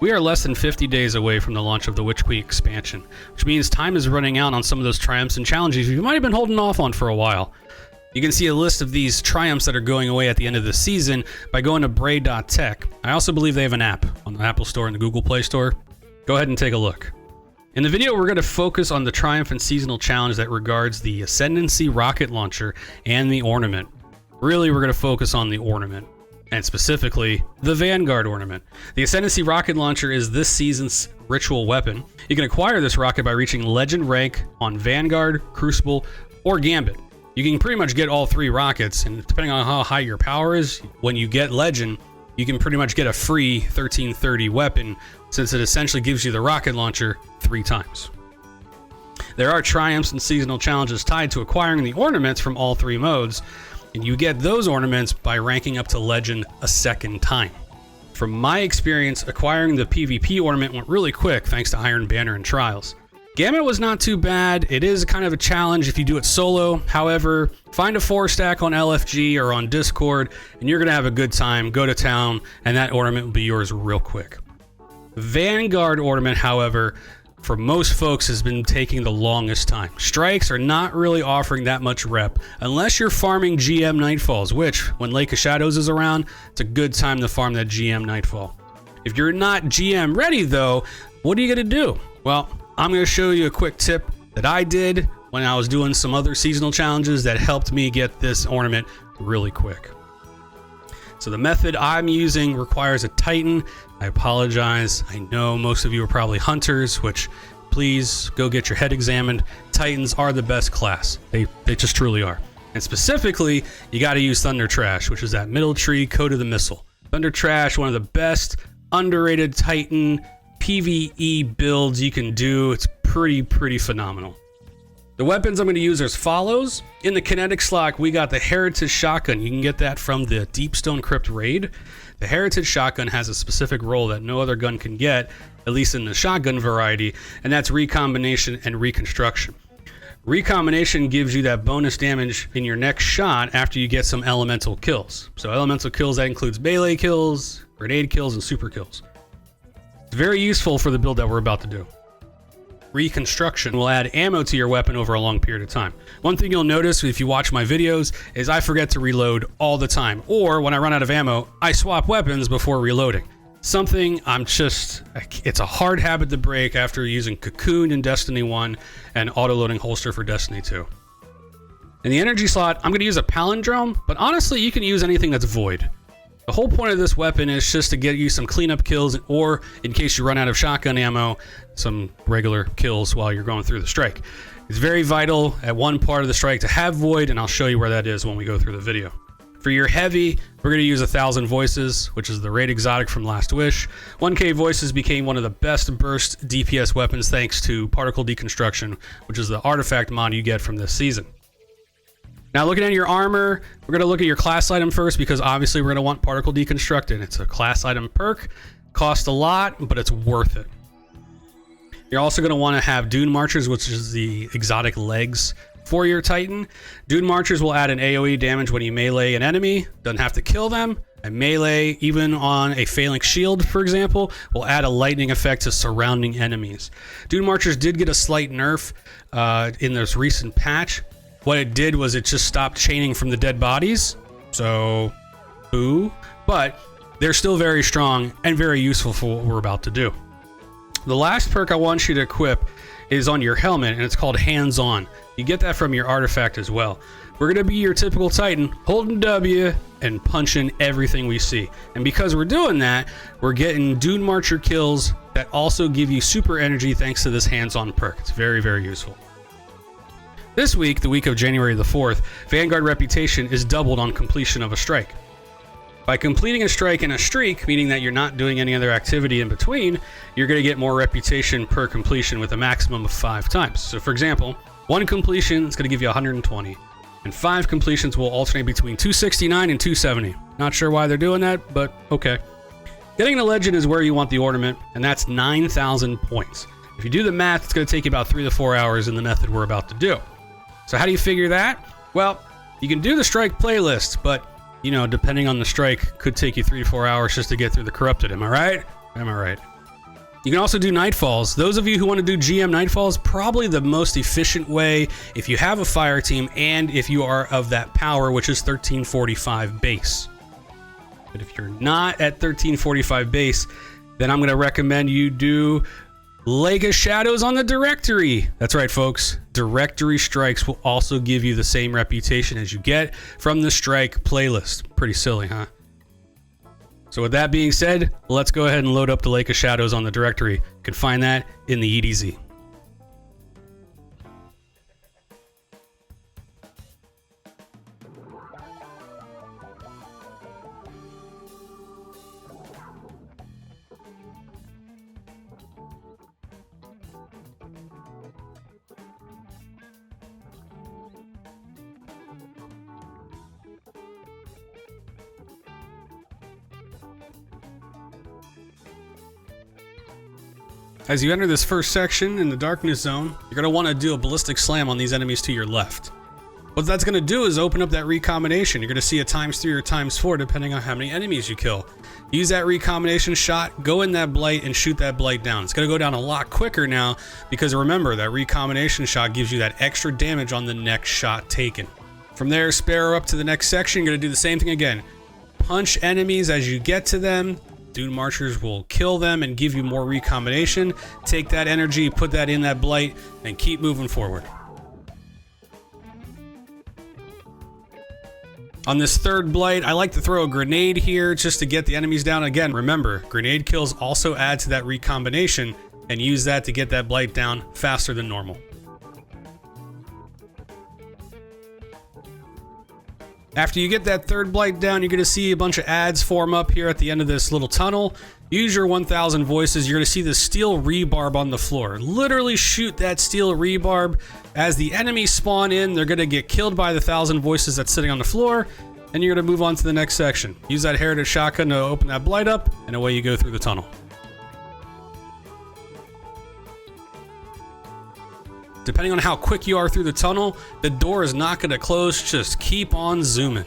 We are less than 50 days away from the launch of the Witch Queen expansion, which means time is running out on some of those triumphs and challenges you might have been holding off on for a while. You can see a list of these triumphs that are going away at the end of the season by going to bray.tech. I also believe they have an app on the Apple Store and the Google Play Store. Go ahead and take a look. In the video, we're going to focus on the triumph and seasonal challenge that regards the Ascendancy rocket launcher and the ornament. Really, we're going to focus on the ornament, and specifically the Vanguard Ornament. The Ascendancy rocket launcher is this season's ritual weapon. You can acquire this rocket by reaching Legend rank on Vanguard, Crucible, or Gambit. You can pretty much get all three rockets, and depending on how high your power is, when you get Legend, you can pretty much get a free 1330 weapon, since it essentially gives you the rocket launcher 3 times. There are triumphs and seasonal challenges tied to acquiring the ornaments from all 3 modes, and you get those ornaments by ranking up to Legend a second time. From my experience, acquiring the PvP ornament went really quick thanks to Iron Banner and Trials. Gambit was not too bad. It is kind of a challenge if you do it solo. However, find a 4-stack on LFG or on Discord, and you're going to have a good time. Go to town, and that ornament will be yours real quick. Vanguard Ornament, however, for most folks has been taking the longest time. Strikes are not really offering that much rep, unless you're farming GM Nightfalls, which, when Lake of Shadows is around, it's a good time to farm that GM Nightfall. If you're not GM ready, though, what are you going to do? Well, I'm going to show you a quick tip that I did when I was doing some other seasonal challenges that helped me get this ornament really quick. So the method I'm using requires a Titan. I apologize. I know most of you are probably hunters, which please go get your head examined. Titans are the best class. They just truly are. And specifically, you got to use Thunder Trash, which is that middle tree Code of the Missile. Thunder Trash, one of the best underrated Titan PvE builds you can do. It's pretty phenomenal. The weapons I'm going to use are as follows. In the kinetic slot, we got the Heritage Shotgun. You can get that from the Deepstone Crypt raid. The Heritage Shotgun has a specific role that no other gun can get, at least in the shotgun variety, and that's recombination and reconstruction. Recombination gives you that bonus damage in your next shot after you get some elemental kills. So elemental kills, that includes melee kills, grenade kills, and super kills. It's very useful for the build that we're about to do. Reconstruction will add ammo to your weapon over a long period of time. One thing you'll notice if you watch my videos is I forget to reload all the time, or when I run out of ammo, I swap weapons before reloading. Something it's a hard habit to break after using Cocoon in Destiny 1 and auto-loading holster for Destiny 2. In the energy slot, I'm going to use a palindrome, but honestly, you can use anything that's void. The whole point of this weapon is just to get you some cleanup kills, or in case you run out of shotgun ammo, some regular kills while you're going through the strike. It's very vital at one part of the strike to have void, and I'll show you where that is when we go through the video. For your heavy, we're going to use 1,000 Voices, which is the raid exotic from Last Wish. 1K Voices became one of the best burst DPS weapons thanks to Particle Deconstruction, which is the artifact mod you get from this season. Now, looking at your armor, we're going to look at your class item first because obviously we're going to want Particle Deconstructed. It's a class item perk, costs a lot, but it's worth it. You're also going to want to have Dune Marchers, which is the exotic legs for your Titan. Dune Marchers will add an AoE damage when you melee an enemy. Doesn't have to kill them. A melee, even on a Phalanx shield, for example, will add a lightning effect to surrounding enemies. Dune Marchers did get a slight nerf in this recent patch. What it did was it just stopped chaining from the dead bodies, so boo, but they're still very strong and very useful for what we're about to do. The last perk I want you to equip is on your helmet, and it's called Hands On. You get that from your artifact as well. We're going to be your typical Titan, holding W and punching everything we see. And because we're doing that, we're getting Dune Marcher kills that also give you super energy thanks to this Hands On perk. It's very useful. This week, the week of January the 4th, Vanguard reputation is doubled on completion of a strike. By completing a strike in a streak, meaning that you're not doing any other activity in between, you're going to get more reputation per completion with a maximum of 5 times. So for example, 1 completion is going to give you 120, and 5 completions will alternate between 269 and 270. Not sure why they're doing that, but okay. Getting the legend is where you want the ornament, and that's 9,000 points. If you do the math, it's going to take you about 3 to 4 hours in the method we're about to do. So how do you figure that? Well, you can do the strike playlist, but, you know, depending on the strike, could take you 3 to 4 hours just to get through the corrupted. Am I right? Am I right? You can also do nightfalls. Those of you who want to do GM nightfalls, probably the most efficient way if you have a fire team and if you are of that power, which is 1345 base. But if you're not at 1345 base, then I'm going to recommend you do Lake of Shadows on the directory. That's right, folks. Directory strikes will also give you the same reputation as you get from the strike playlist. Pretty silly, huh? So with that being said, let's go ahead and load up the Lake of Shadows on the directory. You can find that in the EDZ. As you enter this first section in the darkness zone, you're going to want to do a ballistic slam on these enemies to your left. What that's going to do is open up that recombination. You're going to see a ×3 or ×4 depending on how many enemies you kill. Use that recombination shot, go in that blight, and shoot that blight down. It's going to go down a lot quicker now because remember, that recombination shot gives you that extra damage on the next shot taken. From there, sparrow up to the next section. You're going to do the same thing again. Punch enemies as you get to them. Dune Marchers will kill them and give you more recombination. Take that energy, put that in that blight, and keep moving forward. On this third blight, I like to throw a grenade here just to get the enemies down. Again, remember, grenade kills also add to that recombination and use that to get that blight down faster than normal. After you get that third blight down, you're going to see a bunch of ads form up here at the end of this little tunnel. Use your 1000 voices. You're going to see the steel rebarb on the floor. Literally shoot that steel rebarb. As the enemies spawn in, they're going to get killed by the 1000 voices that's sitting on the floor, and you're going to move on to the next section. Use that heritage shotgun to open that blight up, and away you go through the tunnel. Depending on how quick you are through the tunnel, the door is not going to close. Just keep on zooming.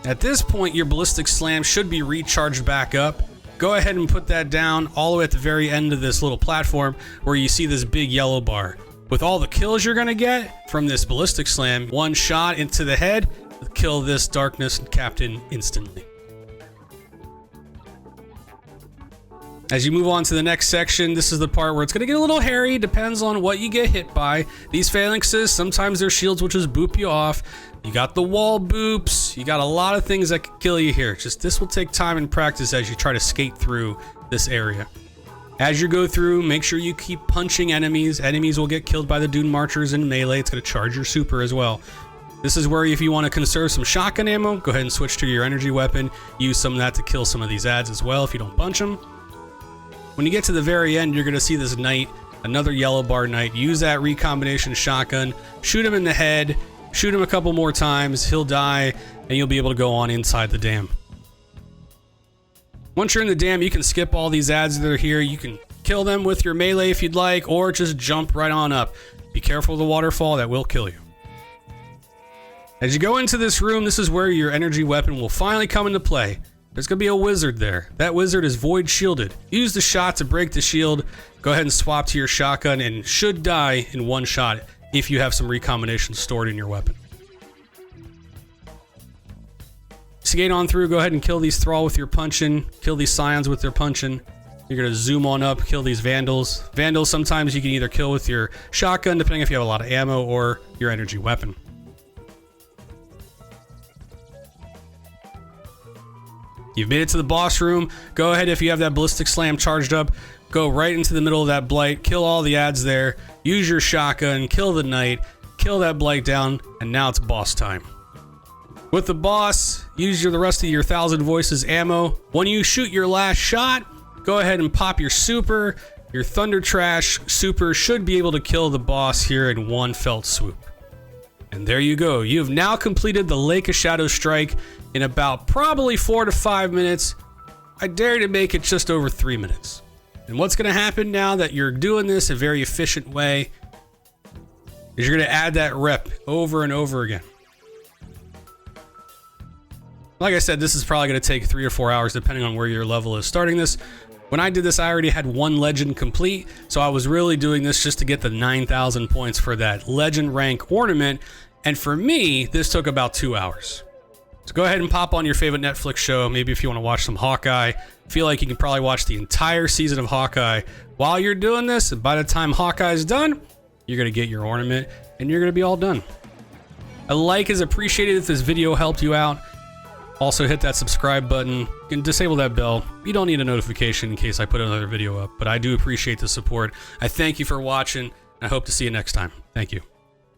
At this point, your ballistic slam should be recharged back up. Go ahead and put that down all the way at the very end of this little platform where you see this big yellow bar. With all the kills you're going to get from this ballistic slam, one shot into the head will kill this darkness captain instantly. As you move on to the next section, this is the part where it's going to get a little hairy. Depends on what you get hit by. These phalanxes, sometimes their shields will just boop you off. You got the wall boops. You got a lot of things that can kill you here. Just this will take time and practice as you try to skate through this area. As you go through, make sure you keep punching enemies. Enemies will get killed by the Dune Marchers in melee. It's going to charge your super as well. This is where if you want to conserve some shotgun ammo, go ahead and switch to your energy weapon. Use some of that to kill some of these ads as well if you don't bunch them. When you get to the very end, you're going to see this knight, another yellow bar knight. Use that recombination shotgun, shoot him in the head, shoot him a couple more times, he'll die, and you'll be able to go on inside the dam. Once you're in the dam, you can skip all these ads that are here. You can kill them with your melee if you'd like, or just jump right on up. Be careful of the waterfall, that will kill you. As you go into this room, this is where your energy weapon will finally come into play. There's going to be a wizard there. That wizard is void shielded. Use the shot to break the shield. Go ahead and swap to your shotgun and should die in one shot if you have some recombination stored in your weapon. Skate on through. Go ahead and kill these thrall with your punchin'. Kill these scions with their punchin'. You're going to zoom on up, kill these vandals. Vandals sometimes you can either kill with your shotgun, depending if you have a lot of ammo, or your energy weapon. You've made it to the boss room. Go ahead, if you have that ballistic slam charged up, go right into the middle of that blight, kill all the ads there, use your shotgun, kill the knight, kill that blight down, and now it's boss time. With the boss, use the rest of your 1000 voices ammo. When you shoot your last shot, go ahead and pop your super. Your Thunder Trash super should be able to kill the boss here in one felt swoop. And there you go. You have now completed the Lake of Shadows strike in about probably 4 to 5 minutes. I dare to make it just over 3 minutes. And what's going to happen now that you're doing this a very efficient way is you're going to add that rep over and over again. Like I said, this is probably going to take 3 or 4 hours depending on where your level is starting this. When I did this, I already had 1 legend complete, so I was really doing this just to get the 9,000 points for that legend rank ornament, and for me, this took about 2 hours. So go ahead and pop on your favorite Netflix show, maybe if you want to watch some Hawkeye. Feel like you can probably watch the entire season of Hawkeye while you're doing this, and by the time Hawkeye's done, you're going to get your ornament, and you're going to be all done. A like is appreciated if this video helped you out. Also hit that subscribe button and disable that bell. You don't need a notification in case I put another video up, but I do appreciate the support. I thank you for watching. I hope to see you next time. Thank you.